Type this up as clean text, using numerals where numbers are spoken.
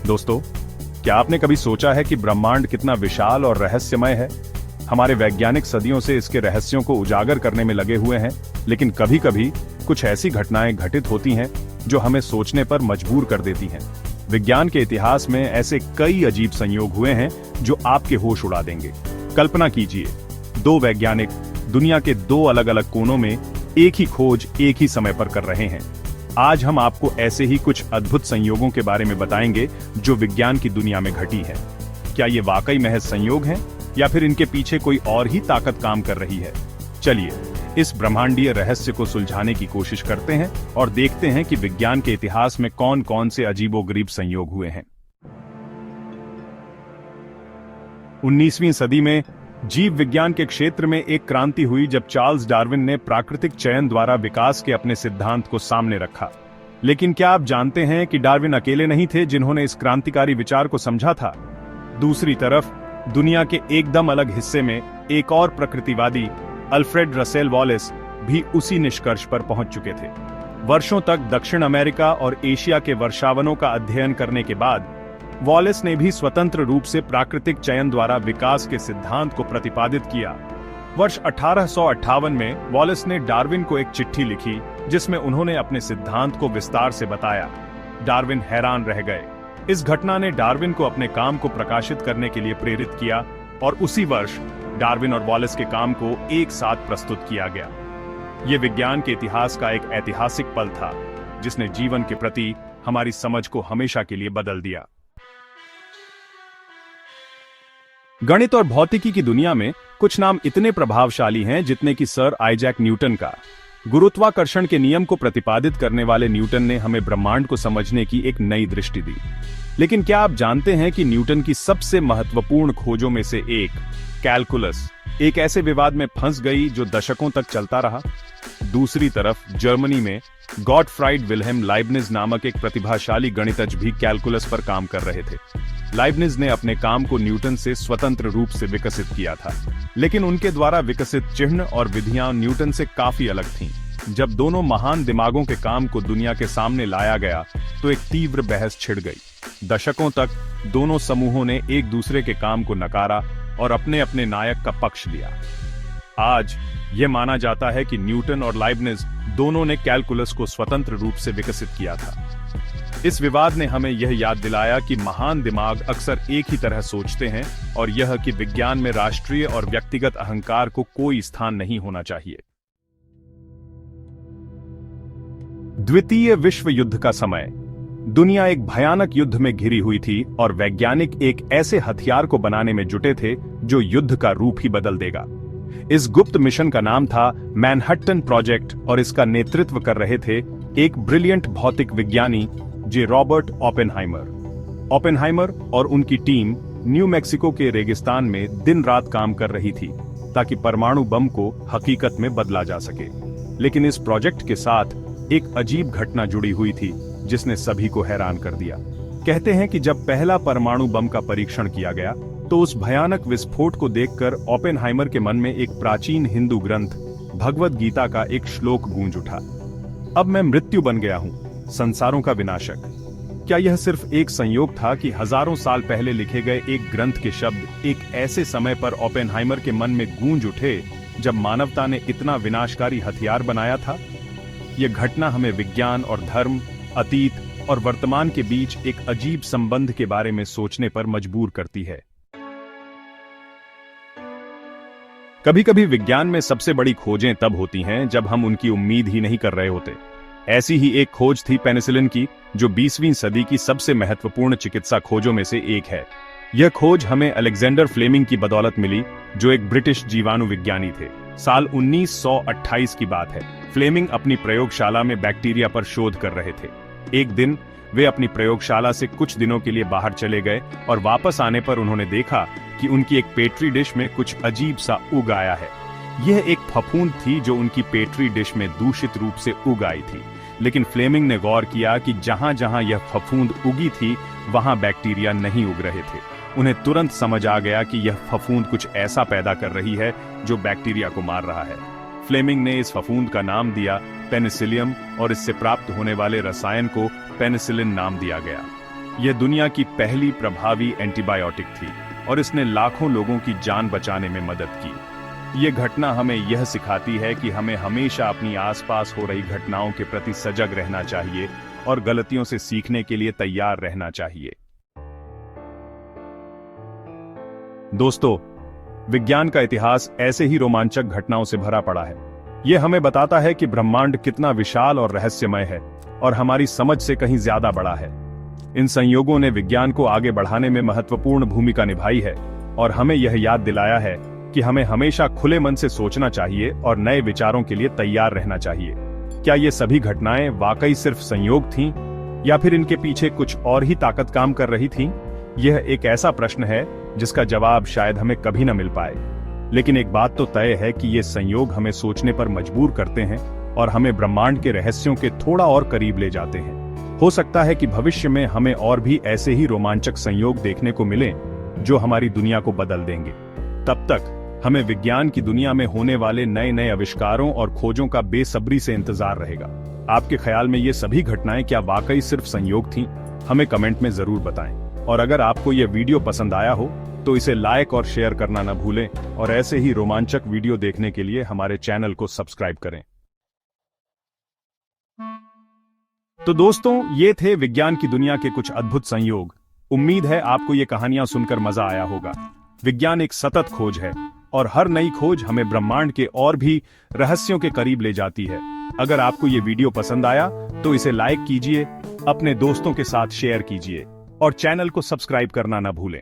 दोस्तों, क्या आपने कभी सोचा है कि ब्रह्मांड कितना विशाल और रहस्यमय है? हमारे वैज्ञानिक सदियों से इसके रहस्यों को उजागर करने में लगे हुए हैं, लेकिन कभी-कभी कुछ ऐसी घटनाएं घटित होती हैं जो हमें सोचने पर मजबूर कर देती हैं। विज्ञान के इतिहास में ऐसे कई अजीब संयोग हुए हैं जो आपके होश उड़ा देंगे। कल्पना कीजिए, दो वैज्ञानिक दुनिया के दो अलग-अलग कोनों में एक ही खोज एक ही समय पर कर रहे हैं। आज हम आपको ऐसे ही कुछ अद्भुत संयोगों के बारे में बताएंगे जो विज्ञान की दुनिया में घटी है। क्या ये वाकई महज संयोग हैं या फिर इनके पीछे कोई और ही ताकत काम कर रही है? चलिए इस ब्रह्मांडीय रहस्य को सुलझाने की कोशिश करते हैं और देखते हैं कि विज्ञान के इतिहास में कौन-कौन से अजीबोगरीब संयोग हुए हैं। 19वीं सदी में जीव विज्ञान के क्षेत्र में एक क्रांति हुई जब चार्ल्स डार्विन ने प्राकृतिक चयन द्वारा विकास के अपने सिद्धांत को सामने रखा। लेकिन क्या आप जानते हैं कि डार्विन अकेले नहीं थे जिन्होंने इस क्रांतिकारी विचार को समझा था? दूसरी तरफ दुनिया के एकदम अलग हिस्से में एक और प्रकृतिवादी अल्फ्रेड रसेल वॉलेस भी उसी निष्कर्ष पर पहुंच चुके थे। वर्षों तक दक्षिण अमेरिका और एशिया के वर्षावनों का अध्ययन करने के बाद वॉलेस ने भी स्वतंत्र रूप से प्राकृतिक चयन द्वारा विकास के सिद्धांत को प्रतिपादित किया। वर्ष 1858 में वॉलेस ने डार्विन को एक चिट्ठी लिखी जिसमें उन्होंने अपने सिद्धांत को विस्तार से बताया। डार्विन हैरान रह गए। इस घटना ने डार्विन को अपने काम को प्रकाशित करने के लिए प्रेरित किया और उसी वर्ष डार्विन और वॉलेस के काम को एक साथ प्रस्तुत किया गया। यह विज्ञान के इतिहास का एक ऐतिहासिक पल था जिसने जीवन के प्रति हमारी समझ को हमेशा के लिए बदल दिया। गणित और भौतिकी की दुनिया में कुछ नाम इतने प्रभावशाली हैं जितने कि सर आइजैक न्यूटन का। गुरुत्वाकर्षण के नियम को प्रतिपादित करने वाले न्यूटन ने हमें ब्रह्मांड को समझने की एक नई दृष्टि दी। लेकिन क्या आप जानते हैं कि न्यूटन की सबसे महत्वपूर्ण खोजों में से एक, कैलकुलस, एक ऐसे विवाद में फंस गई जो दशकों तक चलता रहा? दूसरी तरफ जर्मनी में गॉटफ्राइड विल्हेम लाइबनिज नामक एक प्रतिभाशाली गणितज्ञ भी कैलकुलस पर काम कर रहे थे। लाइबनिज ने अपने काम को न्यूटन से स्वतंत्र रूप से विकसित किया था, लेकिन उनके द्वारा विकसित चिह्न और विधियां न्यूटन से काफी अलग थीं। जब दोनों महान दिमागों के काम को दुनिया के सामने लाया गया तो एक तीव्र बहस छिड़ गई। दशकों तक दोनों समूहों ने एक दूसरे के काम को नकारा और अपने अपने नायक का पक्ष लिया। आज यह माना जाता है कि न्यूटन और लाइबनिज दोनों ने कैलकुलस को स्वतंत्र रूप से विकसित किया था। इस विवाद ने हमें यह याद दिलाया कि महान दिमाग अक्सर एक ही तरह सोचते हैं और यह कि विज्ञान में राष्ट्रीय और व्यक्तिगत अहंकार को कोई स्थान नहीं होना चाहिए। द्वितीय विश्व युद्ध का समय। दुनिया एक भयानक युद्ध में घिरी हुई थी और वैज्ञानिक एक ऐसे हथियार को बनाने में जुटे थे जो युद्ध का रूप ही बदल देगा। इस गुप्त मिशन का नाम था मैनहट्टन प्रोजेक्ट और इसका नेतृत्व कर रहे थे एक ब्रिलियंट भौतिक विज्ञानी जे रॉबर्ट ओपेनहाइमर। ओपेनहाइमर और उनकी टीम न्यू मैक्सिको के रेगिस्तान में दिन रात काम कर रही थी ताकि परमाणु बम को हकीकत में बदला जा सके। लेकिन इस प्रोजेक्ट के साथ एक अजीब घटना जुड़ी हुई थी जिसने सभी को हैरान कर दिया। कहते हैं कि जब पहला परमाणु बम का परीक्षण किया गया तो उस भयानक विस्फोट को देखकर ओपेनहाइमर के मन में एक प्राचीन हिंदू ग्रंथ भगवद गीता का एक श्लोक गूंज उठा। अब मैं मृत्यु बन गया हूं, संसारों का विनाशक। क्या यह सिर्फ एक संयोग था कि हजारों साल पहले लिखे गए एक ग्रंथ के शब्द एक ऐसे समय पर ओपेनहाइमर के मन में गूंज उठे जब मानवता ने इतना विनाशकारी हथियार बनाया था? यह घटना हमें विज्ञान और धर्म, अतीत और वर्तमान के बीच एक अजीब संबंध के बारे में सोचने पर मजबूर करती है। कभी-कभी विज्ञान में सबसे बड़ी खोजें तब होती हैं जब हम उनकी उम्मीद ही नहीं कर रहे होते। ऐसी ही एक खोज थी पेनिसिलिन की, जो 20वीं सदी की सबसे महत्वपूर्ण चिकित्सा खोजों में से एक है। यह खोज हमें अलेक्जेंडर फ्लेमिंग की बदौलत मिली, जो एक ब्रिटिश जीवाणु विज्ञानी थे। साल 1928 की बात है। फ्लेमिंग अपनी प्रयोगशाला में बैक्टीरिया पर शोध कर रहे थे। एक दिन वे अपनी प्रयोगशाला से कुछ दिनों के लिए बाहर चले गए और वापस आने पर उन्होंने देखा कि उनकी एक पेट्री डिश में कुछ अजीब सा उग आया है। यह एक फफूंद थी जो उनकी पेट्री डिश में दूषित रूप से उग आई थी। लेकिन फ्लेमिंग ने गौर किया कि जहां जहां यह फफूंद उगी थी वहां बैक्टीरिया नहीं उग रहे थे। उन्हें तुरंत समझ आ गया कि यह फफूंद कुछ ऐसा पैदा कर रही है जो बैक्टीरिया को मार रहा है। फ्लेमिंग ने इस फफूंद का नाम दिया पेनिसिलियम और इससे प्राप्त होने वाले रसायन को पेनिसिलिन नाम दिया गया। यह दुनिया की पहली प्रभावी एंटीबायोटिक थी और इसने लाखों लोगों की जान बचाने में मदद की। यह घटना हमें यह सिखाती है कि हमें हमेशा अपनी आसपास हो रही घटनाओं के प्रति सजग रहना चाहिए और गलतियों से सीखने के लिए तैयार रहना चाहिए। दोस्तों, विज्ञान का इतिहास ऐसे ही रोमांचक घटनाओं से भरा पड़ा है। यह हमें बताता है कि ब्रह्मांड कितना विशाल और रहस्यमय है और हमारी समझ से कहीं ज्यादा बड़ा है। इन संयोगों ने विज्ञान को आगे बढ़ाने में महत्वपूर्ण भूमिका निभाई है और हमें यह याद दिलाया है कि हमें हमेशा खुले मन से सोचना चाहिए और नए विचारों के लिए तैयार रहना चाहिए। क्या ये सभी घटनाएं वाकई सिर्फ संयोग थीं या फिर इनके पीछे कुछ और ही ताकत काम कर रही थी? यह एक ऐसा प्रश्न है जिसका जवाब शायद हमें कभी न मिल पाए, लेकिन एक बात तो तय है कि ये संयोग हमें सोचने पर मजबूर करते हैं और हमें ब्रह्मांड के रहस्यों के थोड़ा और करीब ले जाते हैं। हो सकता है कि भविष्य में हमें और भी ऐसे ही रोमांचक संयोग देखने को मिले जो हमारी दुनिया को बदल देंगे। तब तक हमें विज्ञान की दुनिया में होने वाले नए नए आविष्कारों और खोजों का बेसब्री से इंतजार रहेगा। आपके ख्याल में ये सभी घटनाएं क्या वाकई सिर्फ संयोग थीं? हमें कमेंट में जरूर बताएं। और अगर आपको यह वीडियो पसंद आया हो तो इसे लाइक और शेयर करना न भूलें और ऐसे ही रोमांचक वीडियो देखने के लिए हमारे चैनल को सब्सक्राइब करें। तो दोस्तों, ये थे विज्ञान की दुनिया के कुछ अद्भुत संयोग। उम्मीद है आपको ये कहानियां सुनकर मजा आया होगा। विज्ञान एक सतत खोज है और हर नई खोज हमें ब्रह्मांड के और भी रहस्यों के करीब ले जाती है। अगर आपको ये वीडियो पसंद आया तो इसे लाइक कीजिए, अपने दोस्तों के साथ शेयर कीजिए और चैनल को सब्सक्राइब करना न भूलें।